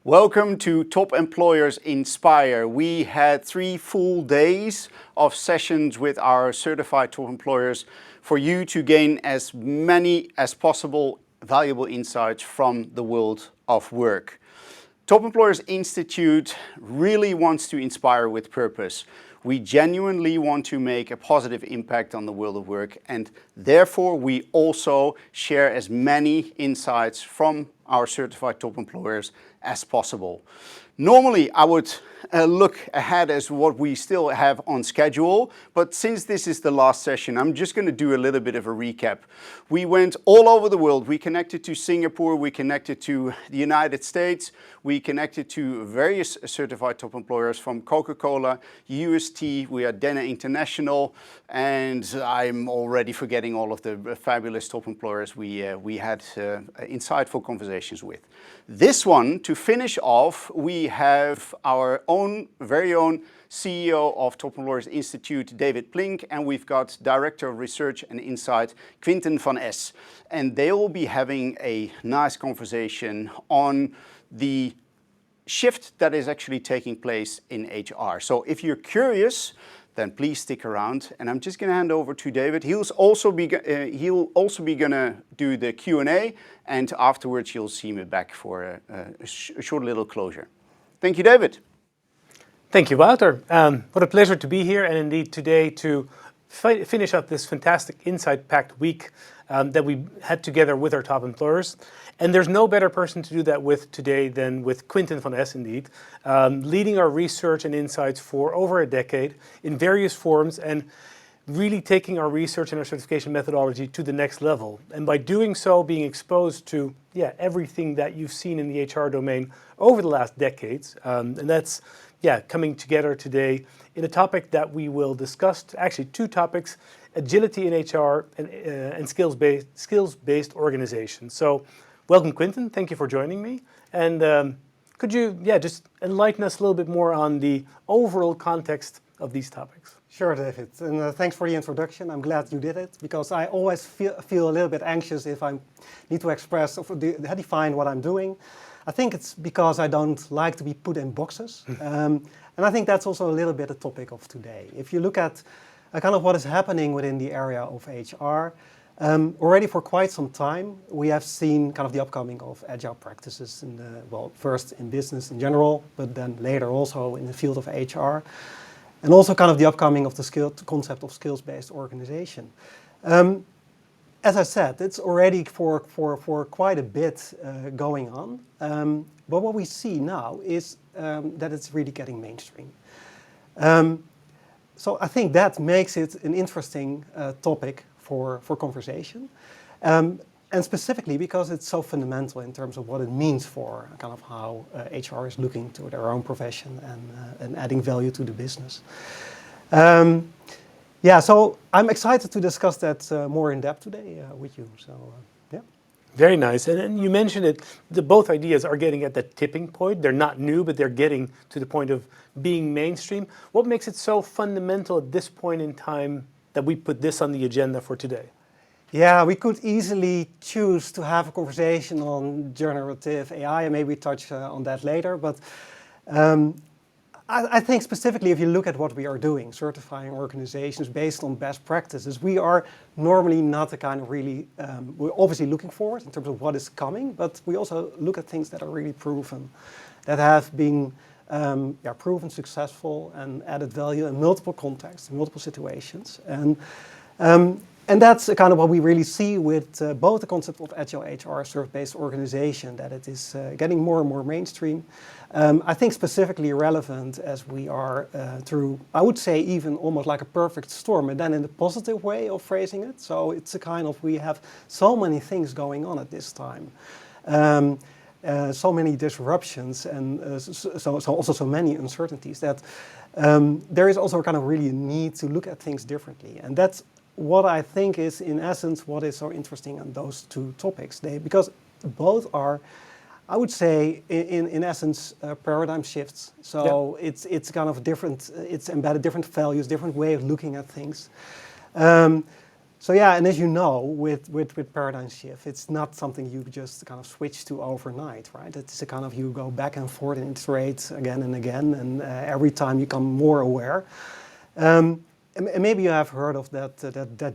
Welcome to Top Employers Inspire. We had 3 full days of sessions with our certified top employers for you to gain as many as possible valuable insights from the world of work. Top Employers Institute really wants to inspire with purpose. We genuinely want to make a positive impact on the world of work, and therefore we also share as many insights from our certified top employers as possible. Normally I would look ahead as what we still have on schedule, but since this is the last session, I'm just going to do a little bit of a recap. We went all over the world. We connected to Singapore, we connected to the United States, we connected to various certified top employers from Coca-Cola, UST, we had Dana International, and I'm already forgetting all of the fabulous top employers we had insightful conversations with. This one, to finish off, we have our very own CEO of Top Employers Institute, David Plink, and we've got Director of Research and Insight, Quinten van Es. And they will be having a nice conversation on the shift that is actually taking place in HR. So if you're curious, then please stick around. And I'm just going to hand over to David. He'll also be going to do the Q&A, and afterwards you'll see me back for a short little closure. Thank you, David. Thank you, Wouter. What a pleasure to be here, and indeed today to finish up this fantastic insight-packed week that we had together with our top employers. And there's no better person to do that with today than with Quinten van Es, indeed, leading our research and insights for over a decade in various forms and really taking our research and our certification methodology to the next level. And by doing so, being exposed to everything that you've seen in the HR domain over the last decades. And that's coming together today in a topic that we will discuss, actually 2 topics, agility in HR and skills-based organization. So welcome, Quinten. Thank you for joining me. And could you just enlighten us a little bit more on the overall context of these topics? Sure, David, and thanks for the introduction. I'm glad you did it, because I always feel a little bit anxious if I need to express or define what I'm doing. I think it's because I don't like to be put in boxes. And I think that's also a little bit the topic of today. If you look at kind of what is happening within the area of HR, already for quite some time, we have seen kind of the upcoming of agile practices, first in business in general, but then later also in the field of HR. And also kind of the upcoming of the concept of skills-based organization. As I said, it's already for quite a bit going on. But what we see now is that it's really getting mainstream. So I think that makes it an interesting topic for conversation. And specifically because it's so fundamental in terms of what it means for kind of how HR is looking to their own profession and adding value to the business. So I'm excited to discuss that more in depth today with you. So, Very nice. And you mentioned it, both ideas are getting at that tipping point. They're not new, but they're getting to the point of being mainstream. What makes it so fundamental at this point in time that we put this on the agenda for today? Yeah, we could easily choose to have a conversation on generative AI, and maybe touch on that later. But I think specifically if you look at what we are doing, certifying organizations based on best practices, we are normally not the kind of really, we're obviously looking forward in terms of what is coming, but we also look at things that are really proven, that have been proven successful and added value in multiple contexts, in multiple situations. And that's kind of what we really see with both the concept of Agile HR, service-based organization, that it is getting more and more mainstream. I think specifically relevant as we are through, I would say even almost like a perfect storm, and then in the positive way of phrasing it. So it's a kind of, we have so many things going on at this time. So many disruptions and also so many uncertainties that there is also kind of really a need to look at things differently. And that's what I think is in essence what is so interesting on those 2 topics. Because both are, I would say, in essence, paradigm shifts. So it's kind of different. It's embedded different values, different way of looking at things. So yeah, and as you know, with paradigm shift, it's not something you just kind of switch to overnight, right? It's a kind of you go back and forth and iterate again and again, and every time you become more aware. And maybe you have heard of that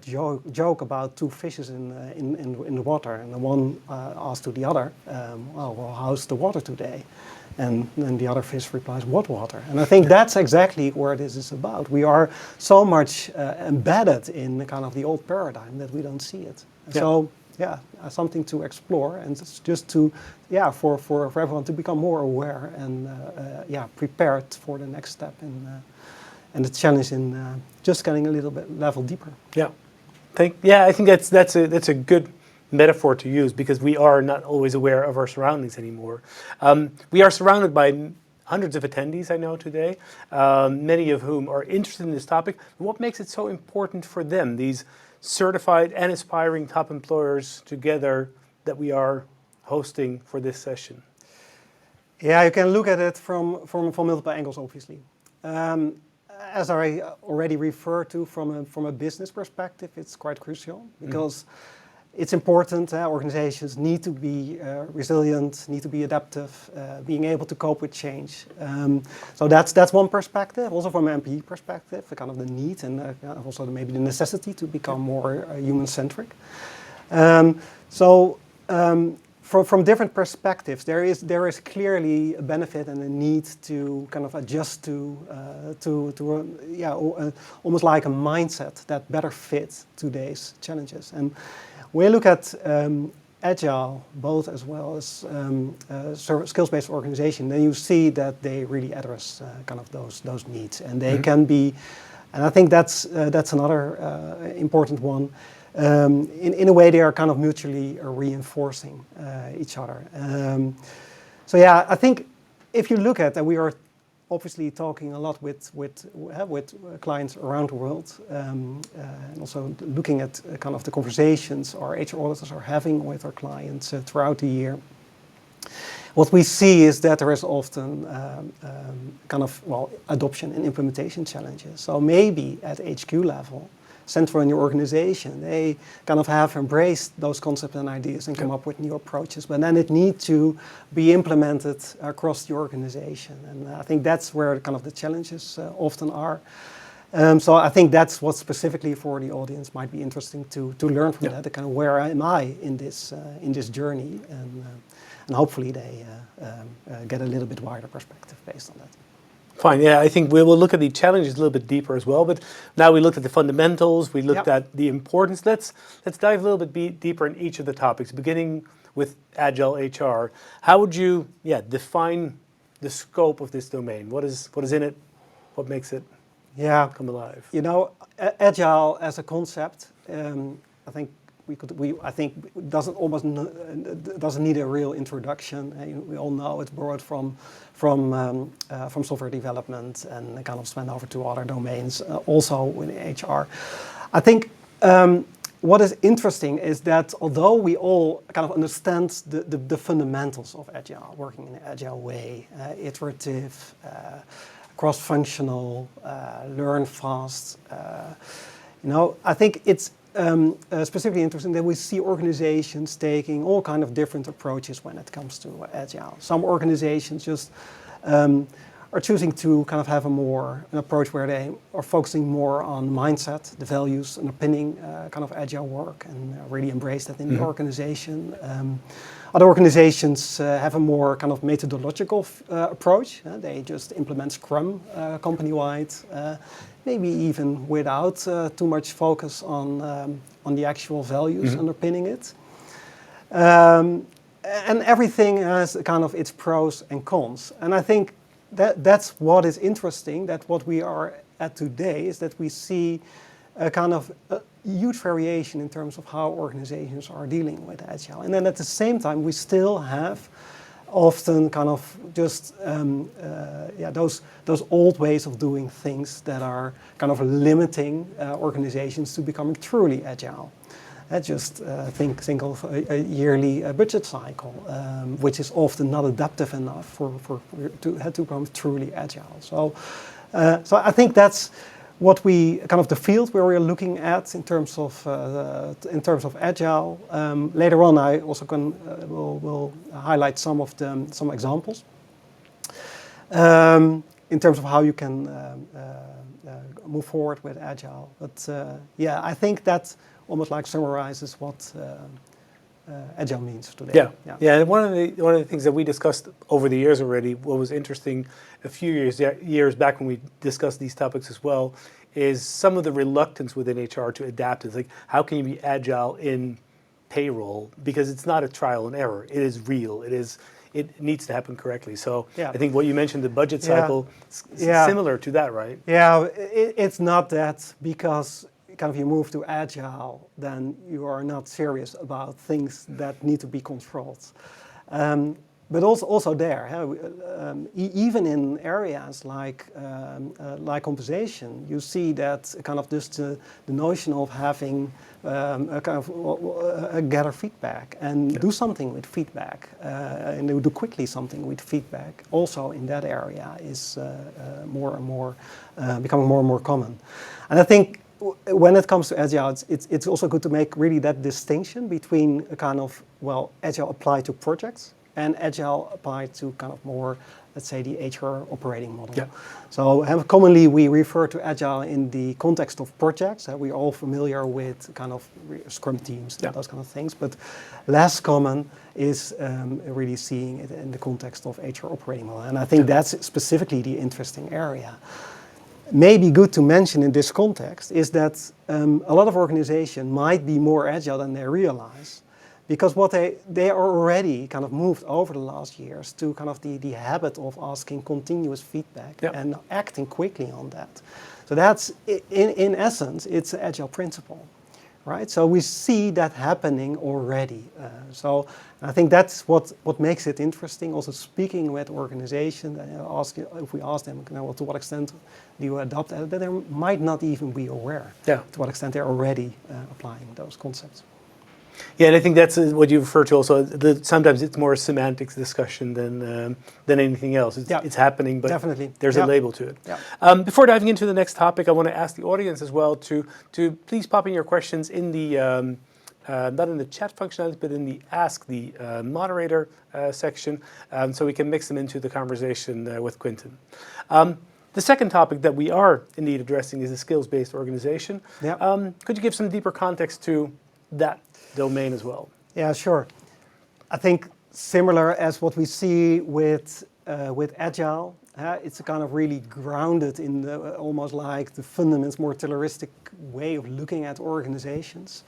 joke about two fishes in the water, and the one asked to the other, well, how's the water today? And then the other fish replies, what water? And I think that's exactly where this is about. We are so much embedded in kind of the old paradigm that we don't see it. So yeah, something to explore, and it's just to, for everyone to become more aware and prepared for the next step and the challenge in just getting a little bit level deeper. I think that's a good metaphor to use, because we are not always aware of our surroundings anymore. We are surrounded by hundreds of attendees, I know, today, many of whom are interested in this topic. What makes it so important for them, these certified and aspiring top employers together, that we are hosting for this session? Yeah, you can look at it from multiple angles, obviously. As I already referred to, from a business perspective, it's quite crucial, because it's important. Organizations need to be resilient, need to be adaptive, being able to cope with change. So that's one perspective. Also from an MPE perspective, the kind of the need and also maybe the necessity to become more human-centric. From different perspectives, there is clearly a benefit and a need to kind of adjust to almost like a mindset that better fits today's challenges. And we look at Agile, both as well as skills-based organization, then you see that they really address kind of those needs, and they can be, and I think that's another important one. In a way, they are kind of mutually reinforcing each other. So yeah, I think if you look at, and we are obviously talking a lot with clients around the world, and also looking at kind of the conversations our HR auditors are having with our clients throughout the year. What we see is that there is often adoption and implementation challenges. So maybe at HQ level, central in your organization, they kind of have embraced those concepts and ideas and come up with new approaches, but then it needs to be implemented across the organization. And I think that's where kind of the challenges often are. So I think that's what specifically for the audience might be interesting to learn from that, kind of where am I in this journey, and hopefully they get a little bit wider perspective based on that. Fine, I think we will look at the challenges a little bit deeper as well, but now we looked at the fundamentals, we looked at the importance. Let's dive a little bit deeper in each of the topics, beginning with Agile HR. How would you define the scope of this domain? What is in it? What makes it come alive? You know, Agile as a concept, I think it doesn't need a real introduction. We all know it's borrowed from software development and kind of spun over to other domains, also in HR. I think what is interesting is that although we all kind of understand the fundamentals of Agile, working in an Agile way, iterative, cross-functional, learn fast, I think it's specifically interesting that we see organizations taking all kind of different approaches when it comes to Agile. Some organizations just are choosing to kind of have an approach where they are focusing more on mindset, the values underpinning kind of Agile work, and really embrace that in the organization. Other organizations have a more kind of methodological approach. They just implement Scrum company-wide. Maybe even without too much focus on the actual values underpinning it. And everything has kind of its pros and cons. And I think that's what is interesting, that what we are at today is that we see a kind of a huge variation in terms of how organizations are dealing with Agile. And then at the same time, we still have often kind of just those old ways of doing things that are kind of limiting organizations to becoming truly Agile. Just think of a yearly budget cycle, which is often not adaptive enough to become truly agile. So I think that's what we kind of the field where we're looking at in terms of agile. Later on, I also will highlight some examples in terms of how you can move forward with agile. But yeah, I think that almost like summarizes what agile means today. Yeah. And one of the things that we discussed over the years already, what was interesting a few years back when we discussed these topics as well, is some of the reluctance within HR to adapt. It's like, how can you be agile in payroll? Because it's not a trial and error. It is real. It needs to happen correctly. So I think what you mentioned, the budget cycle, similar to that, right? Yeah, it's not that because kind of you move to agile, then you are not serious about things that need to be controlled. But also there, even in areas like compensation, you see that kind of just the notion of having a kind of gather feedback and do something with feedback, and do quickly something with feedback. Also in that area is more and more becoming more and more common. And I think when it comes to agile, it's also good to make really that distinction between a kind of agile applied to projects and agile applied to kind of more, let's say, the HR operating model. Yeah. So commonly we refer to agile in the context of projects. We're all familiar with kind of Scrum teams and those kind of things, but less common is really seeing it in the context of HR operating model. And I think that's specifically the interesting area. Maybe good to mention in this context is that a lot of organizations might be more agile than they realize, because what they are already kind of moved over the last years to kind of the habit of asking continuous feedback and acting quickly on that. So that's, in essence, it's an agile principle, right? So we see that happening already. So I think that's what makes it interesting. Also speaking with organizations, if we ask them, to what extent do you adopt that, they might not even be aware to what extent they're already applying those concepts. Yeah, and I think that's what you refer to also. Sometimes it's more a semantics discussion than anything else. It's happening, but definitely there's a label to it. Yeah. Before diving into the next topic, I want to ask the audience as well to please pop in your questions in the not in the chat functionality, but in the Ask the Moderator section, so we can mix them into the conversation with Quinten. The second topic that we are indeed addressing is a skills-based organization. Could you give some deeper context to that domain as well? Yeah, sure. I think similar as what we see with Agile, it's a kind of really grounded in almost like the fundamentals, more Tayloristic way of looking at organizations.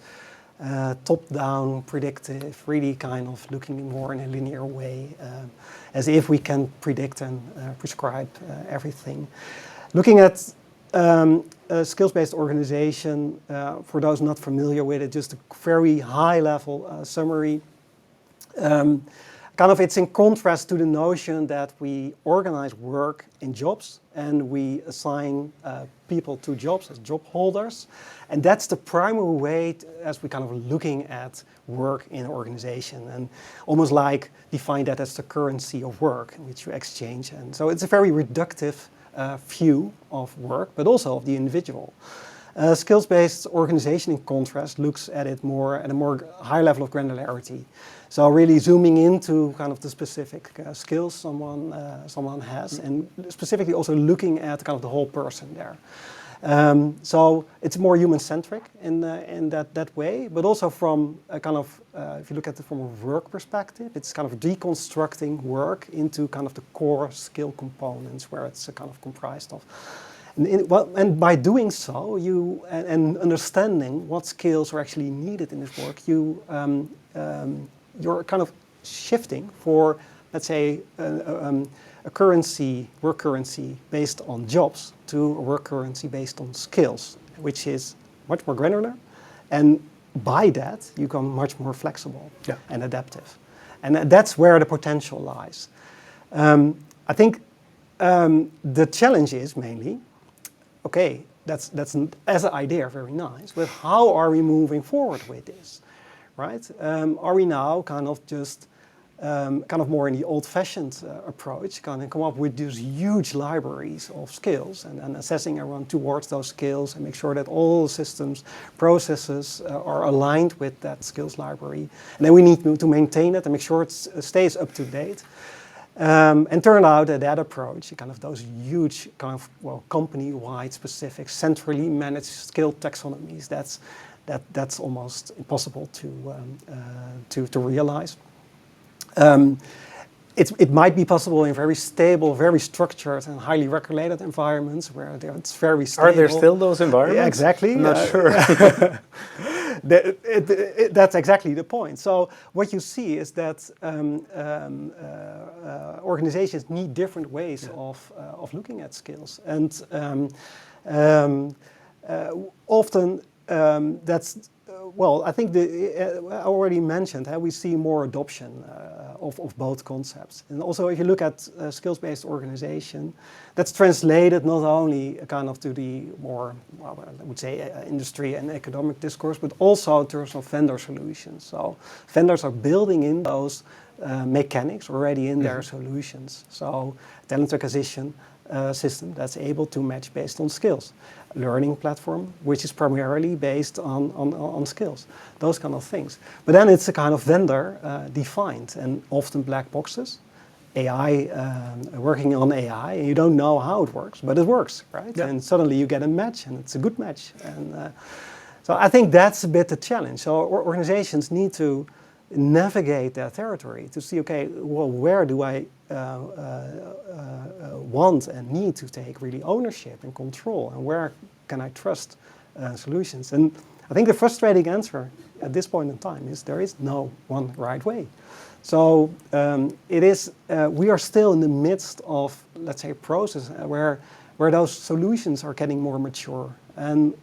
Top-down, predictive, really kind of looking more in a linear way, as if we can predict and prescribe everything. Looking at a skills-based organization, for those not familiar with it, just a very high-level summary. Kind of it's in contrast to the notion that we organize work in jobs and we assign people to jobs as job holders. And that's the primary way as we kind of looking at work in an organization, and almost like define that as the currency of work in which you exchange. And so it's a very reductive view of work, but also of the individual. Skills-based organization, in contrast, looks at it more at a more high level of granularity. So really zooming into kind of the specific skills someone has, and specifically also looking at kind of the whole person there. So it's more human-centric in that way, but also from a kind of, if you look at it from a work perspective, it's kind of deconstructing work into kind of the core skill components where it's kind of comprised of. And by doing so, and understanding what skills are actually needed in this work, you're kind of shifting for, let's say, a currency, work currency based on jobs to a work currency based on skills, which is much more granular. And by that, you become much more flexible and adaptive. And that's where the potential lies. I think the challenge is mainly, okay, that's as an idea very nice, but how are we moving forward with this, right? Are we now kind of just kind of more in the old-fashioned approach, kind of come up with these huge libraries of skills and assessing everyone towards those skills and make sure that all systems, processes are aligned with that skills library, and then we need to maintain it and make sure it stays up to date. And turned out that that approach, kind of those huge kind of company-wide specific centrally managed skill taxonomies, that's almost impossible to realize. It might be possible in very stable, very structured and highly regulated environments where it's very stable. Are there still those environments? Yeah, exactly. I'm not sure. That's exactly the point. So what you see is that organizations need different ways of looking at skills, and often that's I think I already mentioned how we see more adoption of both concepts. And also if you look at skills-based organization, that's translated not only kind of to the more, I would say, industry and economic discourse, but also in terms of vendor solutions. So vendors are building in those mechanics already in their solutions. So talent acquisition system that's able to match based on skills. Learning platform, which is primarily based on skills, those kind of things. But then it's a kind of vendor defined and often black boxes. AI, working on AI, and you don't know how it works, but it works, right? Yeah. And suddenly you get a match, and it's a good match. And so I think that's a bit the challenge. So organizations need to navigate that territory to see, okay, well, where do I want and need to take really ownership and control, and where can I trust solutions? And I think the frustrating answer at this point in time is there is no one right way. So we are still in the midst of, let's say, a process where those solutions are getting more mature, and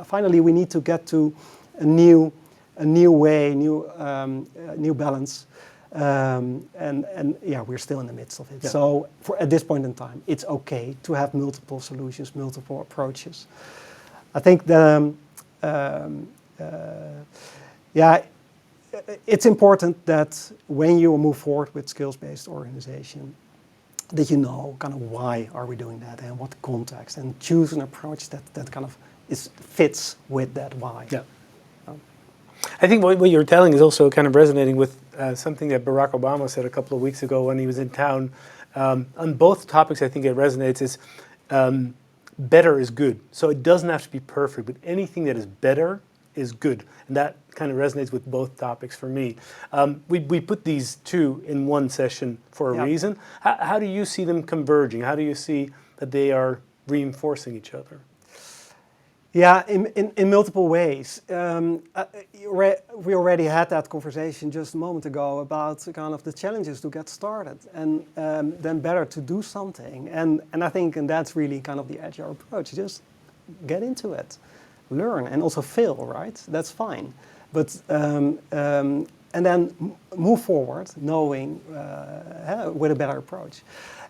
finally we need to get to a new way, new balance. And yeah, we're still in the midst of it. Yeah. So at this point in time, it's okay to have multiple solutions, multiple approaches. I think it's important that when you move forward with skills-based organization, that you know kind of why are we doing that and what context, and choose an approach that kind of fits with that why. Yeah. I think what you're telling is also kind of resonating with something that Barack Obama said a couple of weeks ago when he was in town. On both topics, I think it resonates is better is good. So it doesn't have to be perfect, but anything that is better is good. And that kind of resonates with both topics for me. We put these two in one session for a reason. How do you see them converging? How do you see that they are reinforcing each other? Yeah, in multiple ways. We already had that conversation just a moment ago about kind of the challenges to get started, and then better to do something. And I think that's really kind of the Agile approach. Just get into it, learn, and also fail, right? That's fine. But and then move forward, knowing with a better approach.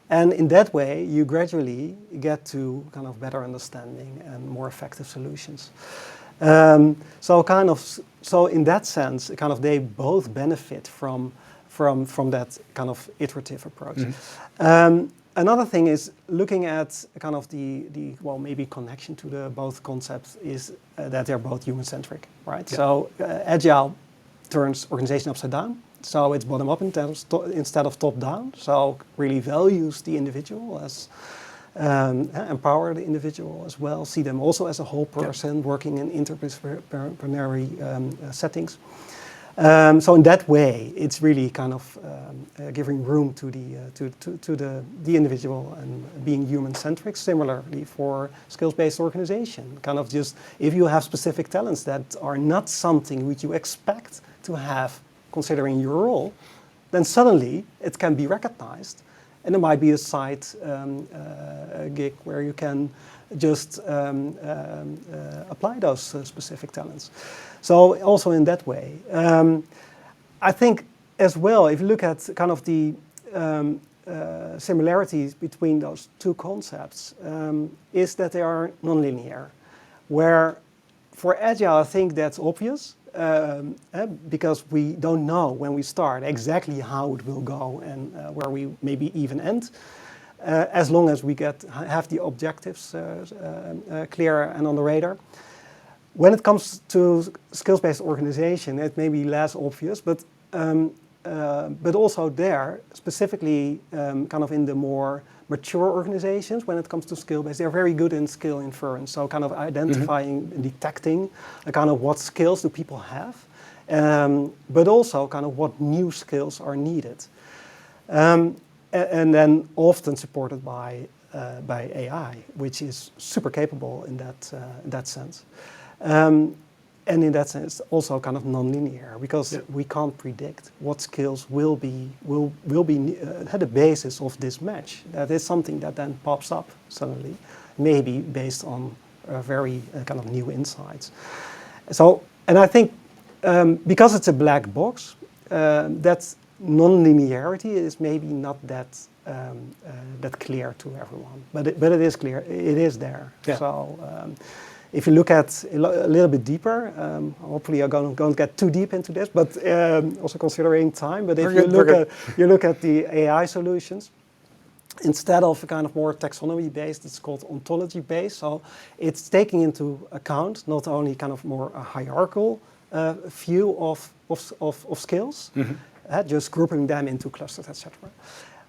And in that way, you gradually get to kind of better understanding and more effective solutions. So in that sense, kind of they both benefit from that kind of iterative approach. Mm-hmm. Another thing is looking at kind of the maybe connection to the both concepts is that they're both human-centric, right? Yeah. So Agile turns organization upside down. So it's bottom-up instead of top-down. So really values the individual as empower the individual as well. See them also as a whole person working in interdisciplinary settings. So in that way, it's really kind of giving room to the individual and being human-centric. Similarly for skills-based organization, kind of just if you have specific talents that are not something which you expect to have considering your role, then suddenly it can be recognized, and there might be a side gig where you can just apply those specific talents. So also in that way, I think as well, if you look at kind of the similarities between those two concepts is that they are nonlinear. Where for Agile, I think that's obvious because we don't know when we start exactly how it will go and where we maybe even end. As long as we have the objectives clear and on the radar. When it comes to skills-based organization, it may be less obvious, but also there, specifically kind of in the more mature organizations, when it comes to skill-based, they're very good in skill inference. So kind of identifying and detecting kind of what skills do people have, but also kind of what new skills are needed. And then often supported by AI, which is super capable in that sense. And in that sense, also kind of non-linear, because we can't predict what skills will be the basis of this match. That is something that then pops up suddenly, maybe based on very kind of new insights. So, and I think because it's a black box, that non-linearity is maybe not that clear to everyone, but it is clear. It is there. Yeah. So. If you look at a little bit deeper, hopefully I'm going to get too deep into this, but also considering time. But if you look at the AI solutions, instead of a kind of more taxonomy-based, it's called ontology-based. So it's taking into account not only kind of more a hierarchical view of skills, just grouping them into clusters, etc.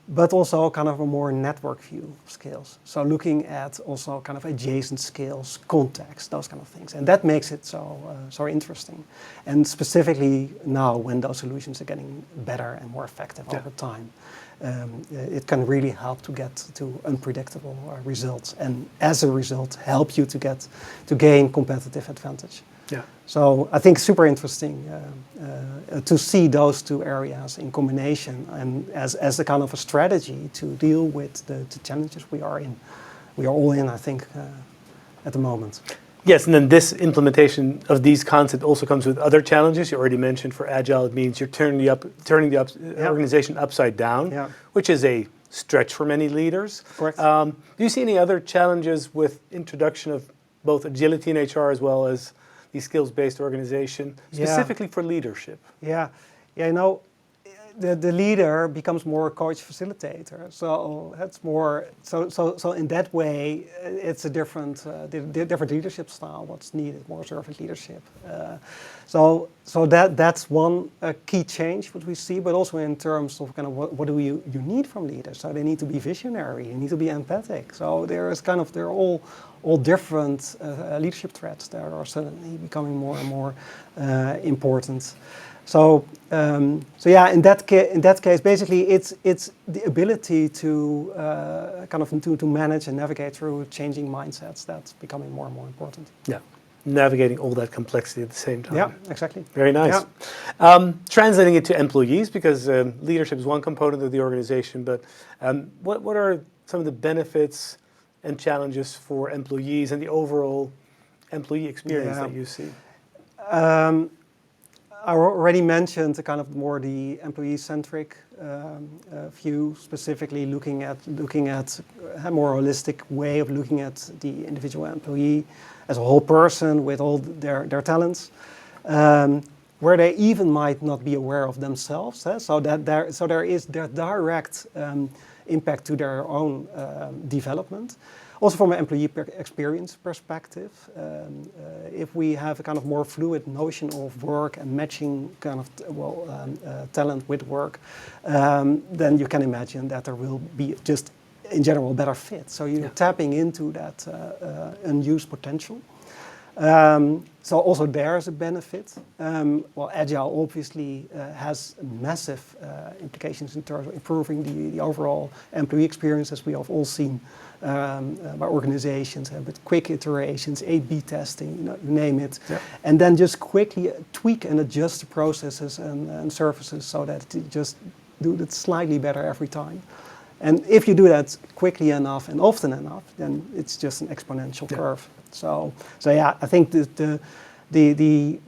But also kind of a more network view of skills. So looking at also kind of adjacent skills, context, those kind of things. And that makes it so interesting. And specifically now when those solutions are getting better and more effective over time, it can really help to get to unpredictable results. And as a result, help you to gain competitive advantage. Yeah. So I think super interesting to see those two areas in combination and as a kind of a strategy to deal with the challenges we are in. We are all in, I think, at the moment. Yes, and then this implementation of these concepts also comes with other challenges. You already mentioned for Agile, it means you're turning the organization upside down, which is a stretch for many leaders. Correct. Do you see any other challenges with introduction of both agility in HR as well as the skills-based organization, specifically for leadership? Yeah, you know, the leader becomes more a coach facilitator. So that's more. So in that way, it's a different leadership style. What's needed, more servant leadership. So that's one key change what we see, but also in terms of kind of what do you need from leaders. So they need to be visionary. They need to be empathic. So they're all different leadership threats that are suddenly becoming more and more important. So yeah, in that case, basically, it's the ability to to manage and navigate through changing mindsets that's becoming more and more important. Yeah, navigating all that complexity at the same time. Yeah, exactly. Very nice. Yeah. Translating it to employees, because leadership is one component of the organization, but what are some of the benefits and challenges for employees and the overall employee experience that you see? I already mentioned the employee-centric view, specifically looking at a more holistic way of looking at the individual employee as a whole person with all their talents, where they even might not be aware of themselves. So there is their direct impact to their own development. Also from an employee experience perspective, if we have a kind of more fluid notion of work and matching kind of talent with work, then you can imagine that there will be just in general better fit. So you're tapping into that unused potential. So also there's a benefit. Agile obviously has massive implications in terms of improving the overall employee experience, as we have all seen by organizations with quick iterations, A/B testing, you name it, and then just quickly tweak and adjust the processes and services so that you just do it slightly better every time. And if you do that quickly enough and often enough, then it's just an exponential curve. So yeah, I think the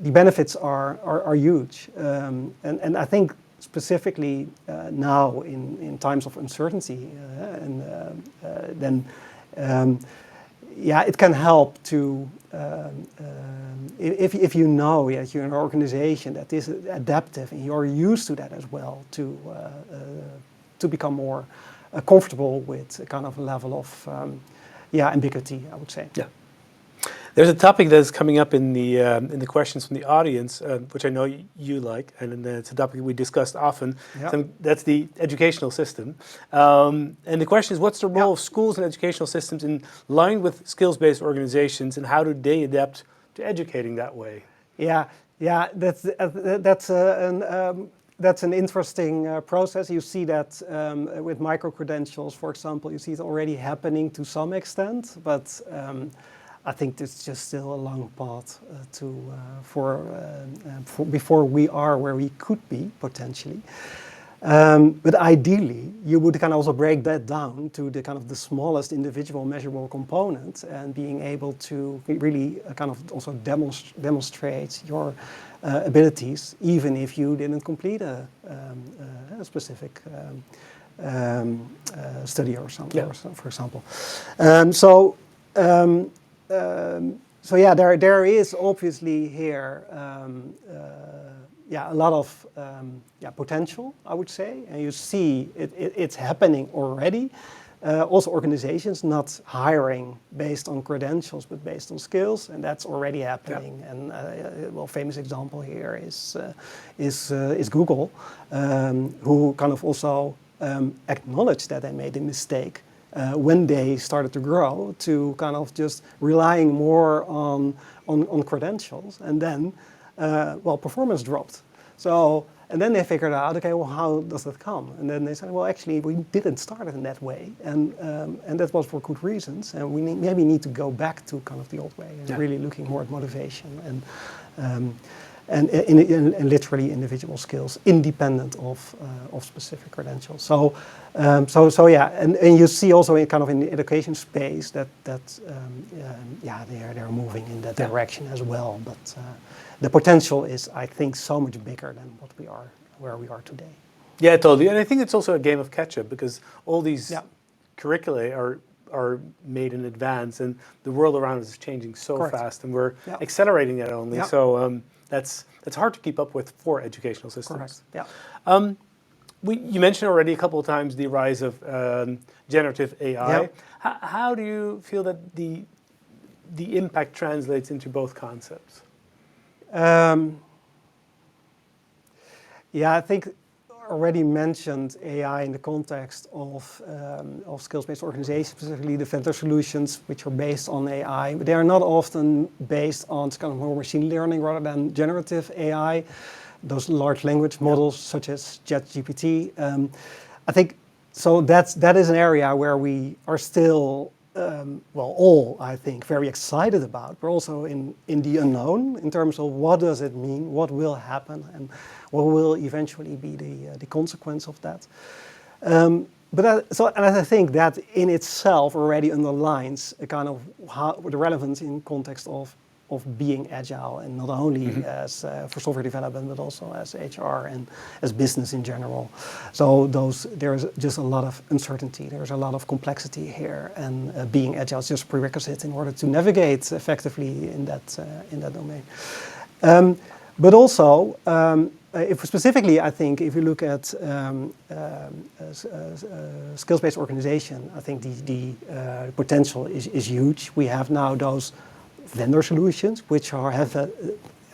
benefits are huge, and I think specifically now in times of uncertainty, then it can help to if you know that you're in an organization that is adaptive and you're used to that as well, to become more comfortable with a kind of level of ambiguity, I would say. Yeah. There's a topic that's coming up in the questions from the audience, which I know you like, and it's a topic we discussed often. Yeah. So that's the educational system. And the question is, what's the role of schools and educational systems in line with skills-based organizations, and how do they adapt to educating that way? That's an interesting process. You see that with micro-credentials, for example, you see it already happening to some extent, but I think there's just still a long path before we are where we could be, potentially. But ideally, you would kind of also break that down to the kind of the smallest individual measurable component, and being able to really kind of also demonstrate your abilities, even if you didn't complete a specific study or something, for example. There is obviously here a lot of potential, I would say, and you see it's happening already. Also, organizations not hiring based on credentials but based on skills, and that's already happening. Yeah. And a famous example here is Google, who kind of also acknowledged that they made a mistake when they started to grow, to kind of just relying more on credentials, and then performance dropped. And then they figured out, okay, well, how does that come? And then they said, well, actually, we didn't start it in that way, and that was for good reasons, and we maybe need to go back to kind of the old way, and really looking more at motivation and literally individual skills, independent of specific credentials. And you see also in kind of in the education space that they're moving in that direction as well. But the potential is, I think, so much bigger than where we are today. Yeah, totally. And I think it's also a game of catch-up, because all these curricula are made in advance, and the world around us is changing so fast, and we're accelerating it only. So that's hard to keep up with for educational systems. Correct. Yeah. You mentioned already a couple of times the rise of generative AI. Yeah. How do you feel that the impact translates into both concepts? I think already mentioned AI in the context of skills-based organizations, specifically the vendor solutions, which are based on AI. But they are not often based on kind of more machine learning rather than generative AI. Those large language models, such as ChatGPT. I think so. That is an area where we are still, all I think very excited about. We're also in the unknown in terms of what does it mean, what will happen, and what will eventually be the consequence of that. And I think that in itself already underlines a kind of the relevance in context of being agile, and not only as for software development, but also as HR and as business in general. So there's just a lot of uncertainty. There's a lot of complexity here, and being agile is just a prerequisite in order to navigate effectively in that domain. But also, if specifically, I think if you look at skills-based organization, I think the potential is huge. We have now those vendor solutions, which have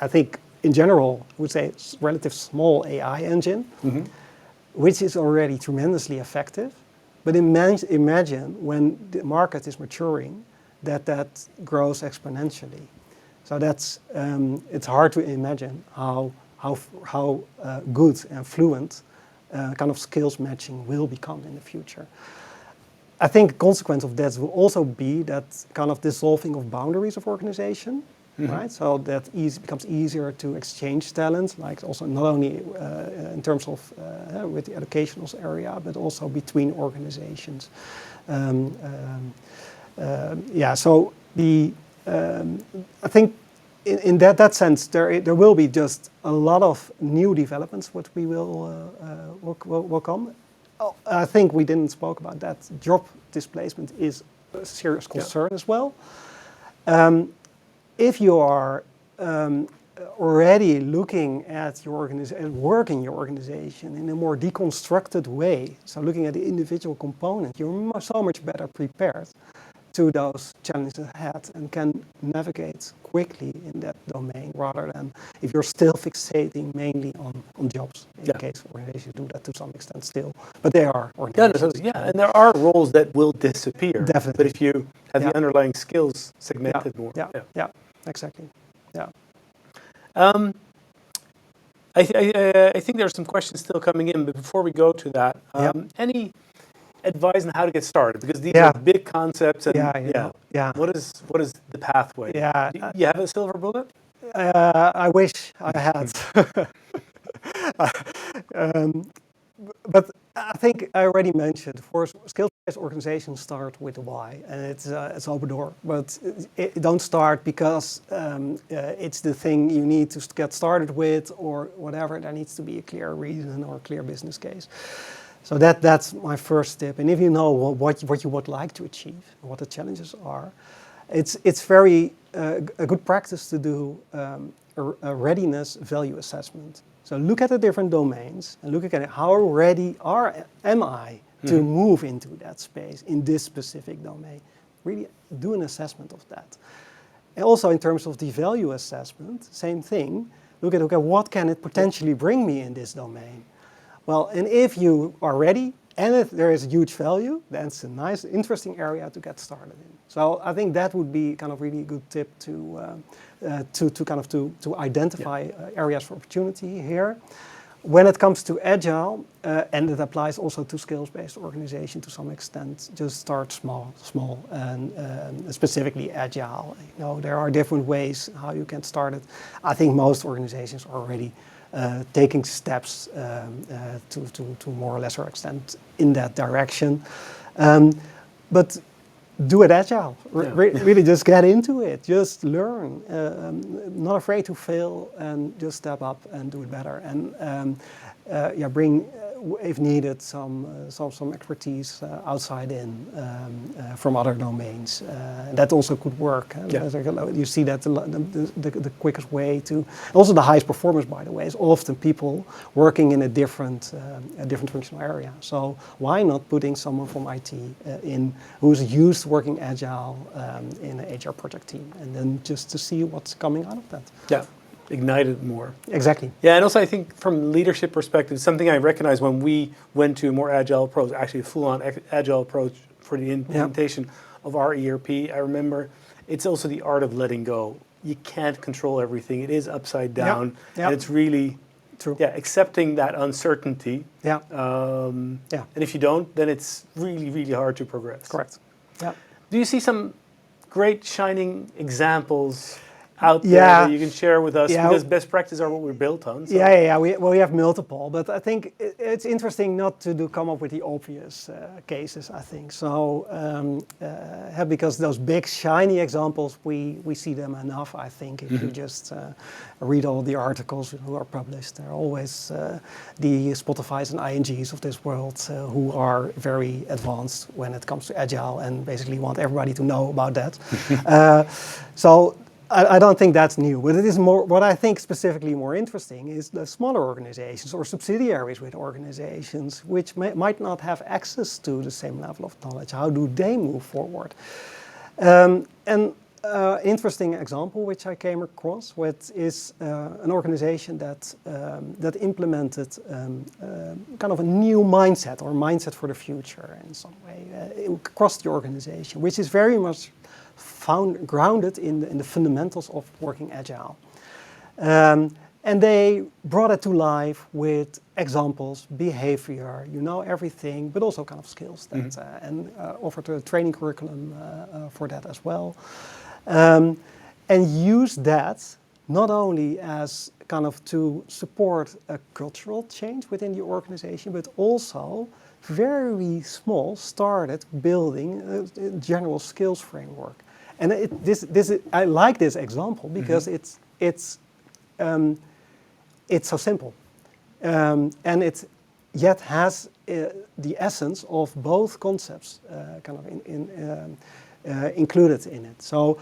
I think in general, I would say, relative small AI engine, which is already tremendously effective. But imagine when the market is maturing, that grows exponentially. So that's it's hard to imagine how good and fluent kind of skills matching will become in the future. I think a consequence of that will also be that kind of dissolving of boundaries of organization, right? So that becomes easier to exchange talents, like also not only in terms of with the educational area, but also between organizations. So I think in that sense, there will be just a lot of new developments what we will come. Oh, I think we didn't spoke about that. Job displacement is a serious concern as well. If you are already looking at your organization, work in your organization in a more deconstructed way, so looking at the individual component, you're so much better prepared to those challenges ahead and can navigate quickly in that domain rather than if you're still fixating mainly on jobs. In case organizations do that to some extent still, but they are organizations. And there are roles that will disappear. Definitely. But if you have the underlying skills segmented more. Yeah, exactly. Yeah. I think there are some questions still coming in, but before we go to that, any advice on how to get started? Because these are big concepts, and what is the pathway? Yeah, you have a silver bullet? I wish I had. But I think I already mentioned, for skills-based organizations start with the why, and it's open door. But it don't start because it's the thing you need to get started with or whatever. There needs to be a clear reason or a clear business case. So that's my first tip. And if you know what you would like to achieve, what the challenges are, it's very a good practice to do a readiness value assessment. So look at the different domains and look at how ready am I to move into that space in this specific domain. Really do an assessment of that. And also in terms of the value assessment, same thing. Look at what can it potentially bring me in this domain. Well, and if you are ready and if there is a huge value, then it's a nice, interesting area to get started in. So I think that would be kind of really good tip to identify areas for opportunity here. When it comes to Agile, and it applies also to skills-based organization to some extent, just start small, and specifically Agile. You know, there are different ways how you can start it. I think most organizations are already taking steps to more or lesser extent in that direction. But do it Agile. Really just get into it. Just learn. Not afraid to fail and just step up and do it better. And bring, if needed, some expertise outside in from other domains. That also could work. You see that the quickest way to, also the highest performance, by the way, is often people working in a different functional area. So why not putting someone from IT in who's used to working Agile in an HR project team, and then just to see what's coming out of that. Yeah. Ignite it more. Exactly. Yeah, and also I think from leadership perspective, something I recognized when we went to a more agile approach, actually a full-on agile approach for the implementation of our ERP, I remember it's also the art of letting go. You can't control everything. It is upside down. And it's really accepting that uncertainty. And if you don't, then it's really, really hard to progress. Correct. Yeah. Do you see some great shining examples out there that you can share with us? Because best practice are what we're built on. So. We have multiple, but I think it's interesting not to come up with the obvious cases, I think. So, because those big shiny examples, we see them enough, I think, if you just read all the articles who are published. There are always the Spotifys and INGs of this world who are very advanced when it comes to Agile and basically want everybody to know about that. So I don't think that's new, but it is more, what I think specifically more interesting is the smaller organizations or subsidiaries with organizations which might not have access to the same level of knowledge. How do they move forward? Interesting example which I came across with is an organization that implemented kind of a new mindset or mindset for the future in some way across the organization, which is very much grounded in the fundamentals of working Agile. And they brought it to life with examples, behavior, everything, but also kind of skills that, and offered a training curriculum for that as well. And use that not only as kind of to support a cultural change within the organization, but also very small started building a general skills framework. And I like this example because it's so simple, and it yet has the essence of both concepts kind of included in it. So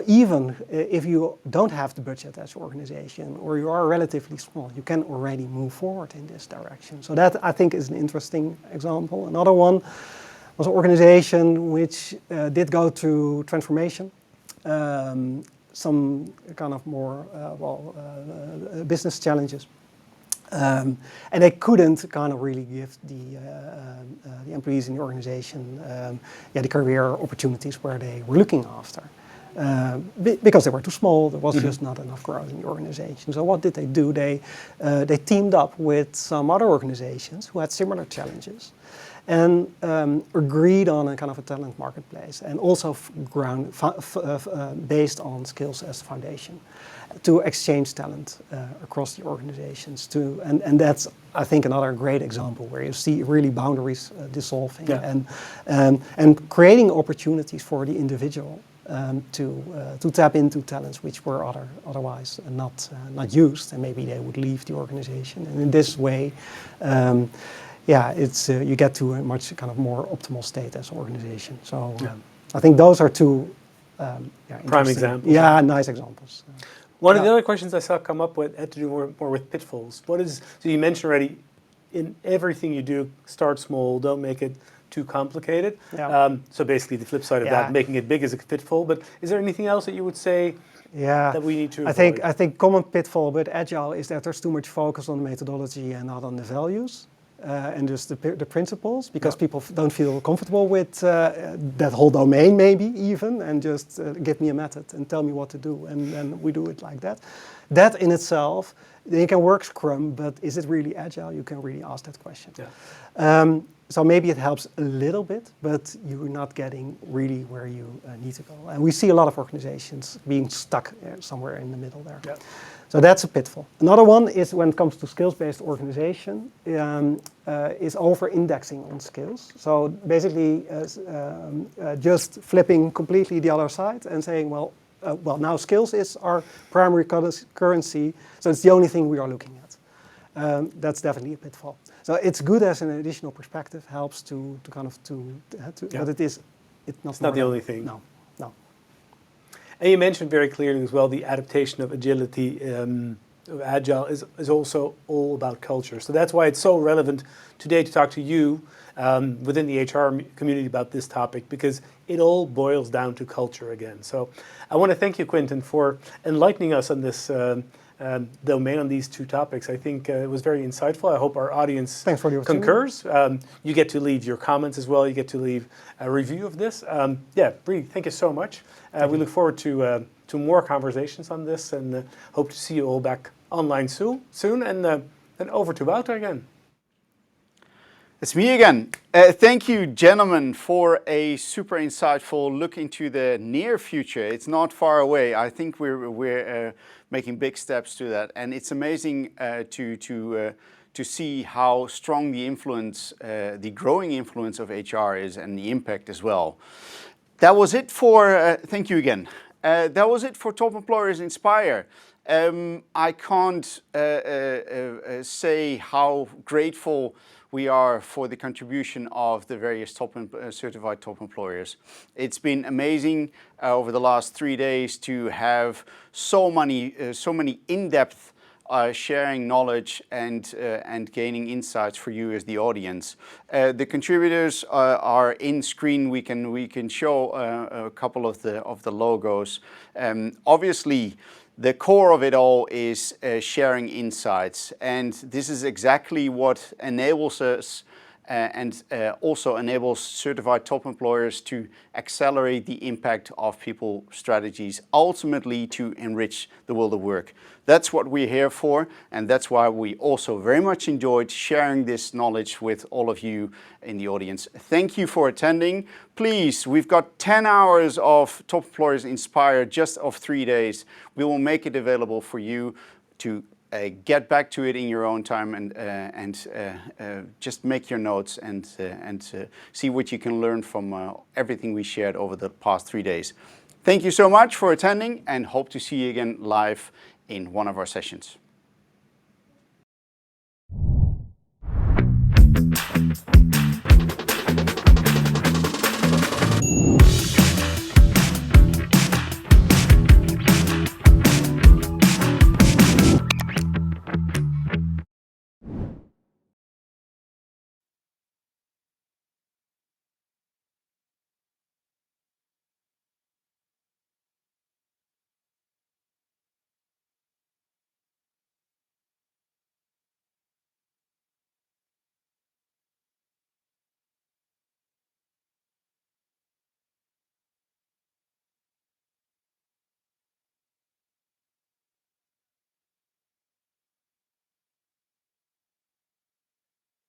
even if you don't have the budget as an organization, or you are relatively small, you can already move forward in this direction. So that, I think, is an interesting example. Another one was an organization which did go through transformation, some kind of more business challenges. And they couldn't kind of really give the employees in the organization the career opportunities where they were looking after. Because they were too small, there was just not enough growth in the organization. So what did they do? They teamed up with some other organizations who had similar challenges, and agreed on a kind of a talent marketplace, and also based on skills as foundation, to exchange talent across the organizations. And that's, I think, another great example where you see really boundaries dissolving, and creating opportunities for the individual to tap into talents which were otherwise not used, and maybe they would leave the organization. And in this way, it's you get to a much kind of more optimal state as an organization. So I think those are two prime examples. Yeah, nice examples. One of the other questions I saw come up with had to do more with pitfalls. So you mentioned already, in everything you do, start small, don't make it too complicated. Yeah. So basically the flip side of that, making it big is a pitfall. But is there anything else that you would say that we need to avoid? I think common pitfall with Agile is that there's too much focus on the methodology and not on the values. And just the principles, because people don't feel comfortable with that whole domain, maybe even, and just give me a method and tell me what to do, and then we do it like that. That in itself, you can work Scrum, but is it really Agile? You can really ask that question. Yeah. So maybe it helps a little bit, but you're not getting really where you need to go. And we see a lot of organizations being stuck somewhere in the middle there. Yeah. So that's a pitfall. Another one is when it comes to skills-based organization, is over-indexing on skills. So basically just flipping completely the other side and saying, well, now skills is our primary currency, so it's the only thing we are looking at. That's definitely a pitfall. So it's good as an additional perspective, helps to but it's not the only thing. No. And you mentioned very clearly as well the adaptation of agility, of Agile is also all about culture. So that's why it's so relevant today to talk to you within the HR community about this topic, because it all boils down to culture again. So I want to thank you, Quinten, for enlightening us on this domain, on these two topics. I think it was very insightful. I hope our audience concurs. You get to leave your comments as well. You get to leave a review of this. Bree, thank you so much. We look forward to more conversations on this, and hope to see you all back online soon. And then over to Wouter again. It's me again. Thank you, gentlemen, for a super insightful look into the near future. It's not far away. I think we're making big steps to that, and it's amazing to see how strong the influence, the growing influence of HR is, and the impact as well. That was it for. Thank you again. That was it for Top Employers Inspire. I can't say how grateful we are for the contribution of the various certified top employers. It's been amazing over the last 3 days to have so many in-depth sharing knowledge and gaining insights for you as the audience. The contributors are in screen. We can show a couple of the logos. Obviously, the core of it all is sharing insights, and this is exactly what enables us and also enables certified top employers to accelerate the impact of people strategies, ultimately to enrich the world of work. That's what we're here for, and that's why we also very much enjoyed sharing this knowledge with all of you in the audience. Thank you for attending. Please, we've got 10 hours of Top Employers Inspire just of 3 days. We will make it available for you to get back to it in your own time and just make your notes and see what you can learn from everything we shared over the past 3 days. Thank you so much for attending and hope to see you again live in one of our sessions.